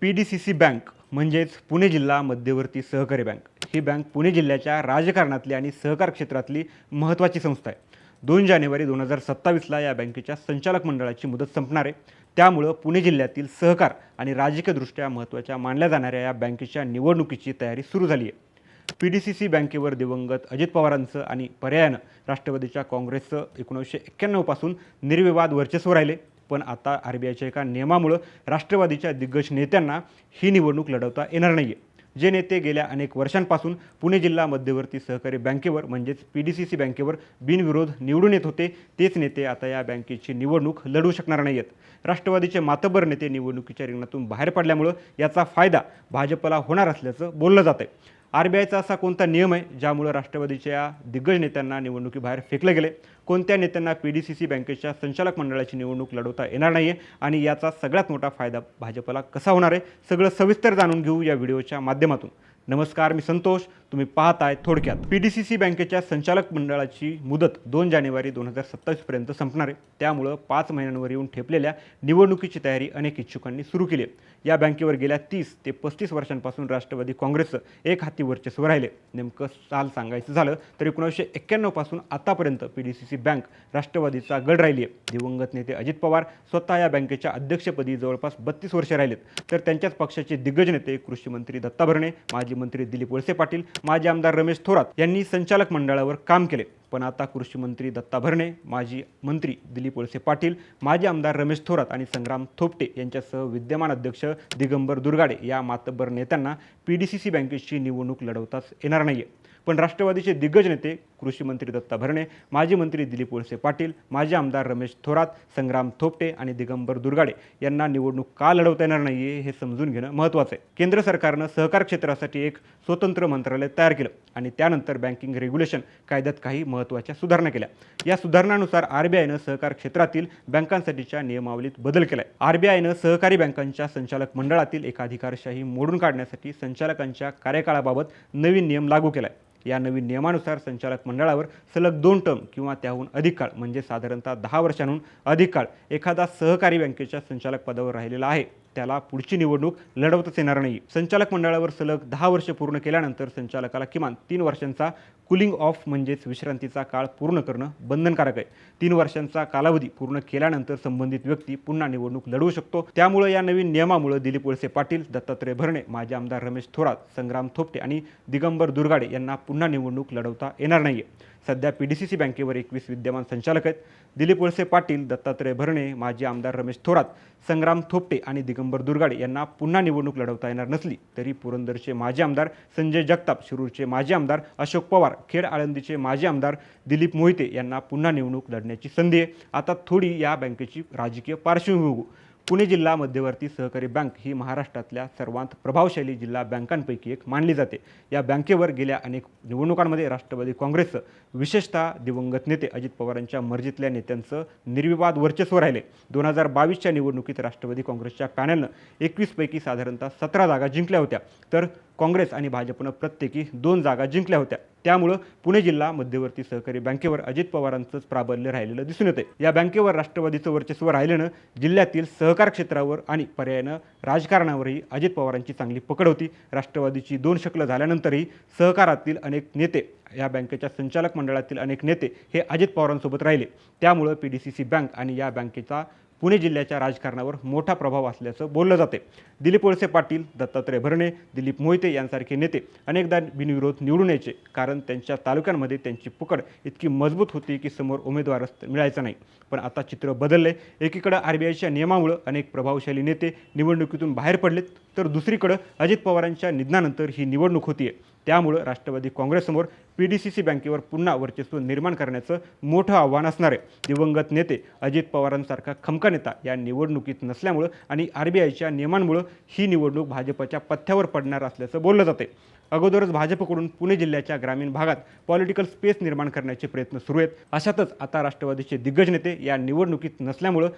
PDCC bank म्हणजेच पुणे जिल्हा मध्यवर्ती सहकारी बँक. ही बँक पुणे जिल्ह्याच्या राजकारणातली आणि सहकार क्षेत्रातली महत्त्वाची संस्था आहे. 2 जानेवारी 2027ला या बँकेच्या संचालक मंडळाची मुदत संपणार आहे. त्यामुळं पुणे जिल्ह्यातील सहकार आणि राजकीयदृष्ट्या महत्त्वाच्या मानल्या जाणाऱ्या या बँकेच्या निवडणुकीची तयारी सुरू झाली आहे. PDCC बँकेवर दिवंगत अजित पवारांचं आणि पर्यायानं राष्ट्रवादीच्या काँग्रेसचं 1991 पासून निर्विवाद वर्चस्व राहिले. पण आता RBIच्या एका नियमामुळं राष्ट्रवादीच्या दिग्गज नेत्यांना ही निवडणूक लढवता येणार नाही आहे. जे नेते गेल्या अनेक वर्षांपासून पुणे जिल्हा मध्यवर्ती सहकारी बँकेवर म्हणजेच PDCC बँकेवर बिनविरोध निवडून येत होते, तेच नेते आता या बँकेची निवडणूक लढवू शकणार नाही आहेत. राष्ट्रवादीचे मातब्बर नेते निवडणुकीच्या रिंगणातून बाहेर पडल्यामुळं याचा फायदा भाजपला होणार असल्याचं बोललं जात आहे. RBIचा असा कोणता नियम आहे ज्यामुळे राष्ट्रवादीच्या दिग्गज नेत्यांना निवडणुकीबाहेर फेकले गेले? कोणत्या नेत्यांना PDCC बँकेच्या संचालक मंडळाची निवडणूक लढवता येणार नाही आहे आणि याचा सगळ्यात मोठा फायदा भाजपला कसा होणार आहे? सगळं सविस्तर जाणून घेऊ या व्हिडिओच्या माध्यमातून. नमस्कार, मी संतोष. तुम्ही पाहताय थोडक्यात. PDCC बँकेच्या संचालक मंडळाची मुदत 2 जानेवारी 2027 पर्यंत संपणार आहे. त्यामुळं 5 महिन्यांवर येऊन ठेपलेल्या निवडणुकीची तयारी अनेक इच्छुकांनी सुरू केली आहे. या बँकेवर गेल्या 30 ते 35 वर्षांपासून राष्ट्रवादी काँग्रेसचं एक हाती वर्चस्व राहिले. नेमकं साल सांगायचं झालं तर 1991 पासून आतापर्यंत PDCC बँक राष्ट्रवादीचा गड राहिली आहे. दिवंगत नेते अजित पवार स्वतः या बँकेच्या अध्यक्षपदी जवळपास 32 वर्षे राहिलेत. तर त्यांच्याच पक्षाचे दिग्गज नेते कृषी मंत्री दत्ता भरणे, माजी मंत्री दिलीप वळसे पाटील, माजी आमदार रमेश थोरात यांनी संचालक मंडळावर काम केले. पण आता कृषी मंत्री दत्ता भरणे, माजी मंत्री दिलीप वळसे पाटील, माजी आमदार रमेश थोरात आणि संग्राम थोपटे यांच्यासह विद्यमान अध्यक्ष दिगंबर दुर्गाडे या मातब्बर नेत्यांना PDCC बँकेची निवडणूक लढवताच येणार नाही आहे. पण राष्ट्रवादीचे दिग्गज नेते कृषी मंत्री दत्ता भरणे, माजी मंत्री दिलीप वळसे पाटील, माजी आमदार रमेश थोरात, संग्राम थोपटे आणि दिगंबर दुर्गाडे यांना निवडणूक का लढवता येणार नाही आहे हे समजून घेणं महत्त्वाचं आहे. केंद्र सरकारनं सहकार क्षेत्रासाठी एक स्वतंत्र मंत्रालय तयार केलं आणि त्यानंतर बँकिंग रेग्युलेशन कायद्यात काही महत्त्वाच्या सुधारणा केल्या. या सुधारणानुसार RBIनं सहकार क्षेत्रातील बँकांसाठीच्या नियमावलीत बदल केलाय. RBIनं सहकारी बँकांच्या संचालक मंडळातील एकाधिकारशाही मोडून काढण्यासाठी संचालकांच्या कार्यकाळाबाबत नवीन नियम लागू केलाय. या नवीन नियमानुसार संचालक मंडळावर सलग 2 टर्म किंवा त्याहून अधिक काळ म्हणजे साधारणतः 10 वर्षांहून अधिक काळ एखादा सहकारी बँकेच्या संचालक पदावर राहिलेला आहे त्याला पुढची निवडणूक लढवताच येणार नाही. संचालक मंडळावर सलग 10 वर्षे पूर्ण केल्यानंतर संचालकाला किमान 3 वर्षांचा कूलिंग ऑफ म्हणजेच विश्रांतीचा काळ पूर्ण करणं बंधनकारक आहे. 3 वर्षांचा कालावधी पूर्ण केल्यानंतर संबंधित व्यक्ती पुन्हा निवडणूक लढवू शकतो. त्यामुळे या नवीन नियमामुळे दिलीप वळसे पाटील, दत्तात्रय भरणे, माजी आमदार रमेश थोरात, संग्राम थोपटे आणि दिगंबर दुर्गाडे यांना पुन्हा निवडणूक लढवता येणार नाही आहे. सध्या PDCC बँकेवर 21 विद्यमान संचालक आहेत. दिलीप वळसे पाटील, दत्तात्रय भरणे, माजी आमदार रमेश थोरात, संग्राम थोपटे आणि दिगंबर दुर्गाडे यांना पुन्हा निवडणूक लढवता येणार नसली तरी पुरंदरचे माजी आमदार संजय जगताप, शिरूरचे माजी आमदार अशोक पवार, खेड आळंदीचे माजी आमदार दिलीप मोहिते यांना पुन्हा निवडणूक लढण्याची संधी आहे. आता थोडी या बँकेची राजकीय पार्श्वभूमी बघू. पुणे जिल्हा मध्यवर्ती सहकारी बँक ही महाराष्ट्रातल्या सर्वात प्रभावशाली जिल्हा बँकांपैकी एक मानली जाते. या बँकेवर गेल्या अनेक निवडणुकांमध्ये राष्ट्रवादी काँग्रेसचं विशेषतः दिवंगत नेते अजित पवारांच्या मर्जीतल्या नेत्यांचं निर्विवाद वर्चस्व राहिले. 2022च्या निवडणुकीत राष्ट्रवादी काँग्रेसच्या पॅनलनं 21 पैकी साधारणतः 17 जागा जिंकल्या होत्या, तर काँग्रेस आणि भाजपनं प्रत्येकी 2 जागा जिंकल्या होत्या. त्यामुळं पुणे जिल्हा मध्यवर्ती सहकारी बँकेवर अजित पवारांचंच प्राबल्य राहिलेलं दिसून येते. या बँकेवर राष्ट्रवादीचं वर्चस्व राहिल्यानं जिल्ह्यातील सहकार क्षेत्रावर आणि पर्यायानं राजकारणावरही अजित पवारांची चांगली पकड होती. राष्ट्रवादीची 2 शकलं झाल्यानंतरही सहकारातील अनेक नेते, या बँकेच्या संचालक मंडळातील अनेक नेते हे अजित पवारांसोबत राहिले. त्यामुळं PDCC बँक आणि या बँकेचा पुणे जिल्ह्याच्या राजकारणावर मोठा प्रभाव असल्याचं बोललं जाते. दिलीप वळसे पाटील, दत्तात्रय भरणे, दिलीप मोहिते यांसारखे नेते अनेकदा बिनविरोध निवडून यायचे, कारण त्यांच्या तालुक्यांमध्ये त्यांची पकड इतकी मजबूत होती की समोर उमेदवारच मिळायचा नाही. पण आता चित्र बदलले. एकीकडे RBIच्या नियमामुळे अनेक प्रभावशाली नेते निवडणुकीतून बाहेर पडलेत, तर दुसरीकडे अजित पवारांच्या निधनानंतर ही निवडणूक होतीये. त्यामुळे राष्ट्रवादी काँग्रेससमोर PDCC बँकेवर पुन्हा वर्चस्व निर्माण करण्याचं मोठं आव्हान असणार आहे. दिवंगत नेते अजित पवारांसारखा खमका नेता या निवडणुकीत नसल्यामुळं आणि RBIच्या नियमांमुळं ही निवडणूक भाजपच्या पथ्यावर पडणार असल्याचं बोललं जाते. अगोदरच भाजपकडून पुणे जिल्ह्याच्या ग्रामीण भागात पॉलिटिकल स्पेस निर्माण करण्याचे प्रयत्न सुरू आहेत. अशातच आता राष्ट्रवादीचे दिग्गज नेते या निवडणुकीत नसल्यामुळं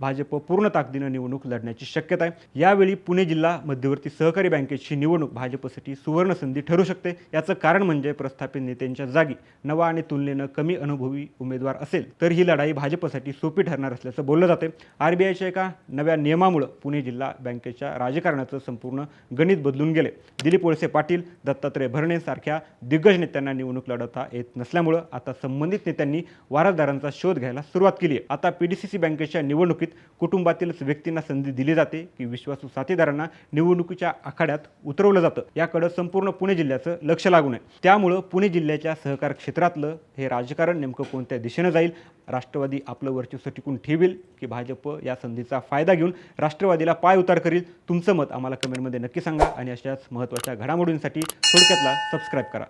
भाजप पूर्ण ताकदीनं निवडणूक लढण्याची शक्यता आहे। यावेळी पुणे जिल्हा मध्यवर्ती सहकारी बँकेची निवडणूक भाजपसाठी सुवर्ण संधी ठरू शकते। याचं कारण म्हणजे प्रस्थापित नेत्यांच्या जागी नवा आणि तुलनेनं कमी अनुभवी उमेदवार असेल तर ही लढाई भाजपसाठी सोपी ठरणार असल्याचं बोललं जाते। आरबीआयच्या एका नव्या नियमामुळे पुणे जिल्हा बँकेच्या राजकारणाचं संपूर्ण गणित बदलून गेले। दिलीप वळसे पाटील, दत्तात्रय भरणे सारख्या दिग्गज नेत्यांना निवडणूक लढवता येत नसल्यामुळे आता संबंधित नेत्यांनी वारसदारांचा शोध घ्यायला सुरुवात केली आहे। आता पीडीसीसी बँकेच्या निवडणुकीत कुटुंबातीलच व्यक्तींना संधी दिली जाते की विश्वासू साथीदारांना निवडणुकीच्या आखाड्यात उतरवलं जातं, याकडे संपूर्ण पुणे जिल्ह्याचं लक्ष लागून आहे। त्यामुळं पुणे जिल्ह्याच्या सहकार क्षेत्रातलं हे राजकारण नेमकं कोणत्या दिशेनं जाईल? राष्ट्रवादी आपलं वर्चस्व टिकून ठेवील की भाजप या संधीचा फायदा घेऊन राष्ट्रवादीला पाय उतार करील? तुमचं मत आम्हाला कमेंटमध्ये नक्की सांगा आणि अशाच महत्त्वाच्या घडामोडींसाठी थोडक्यातला सबस्क्राईब करा।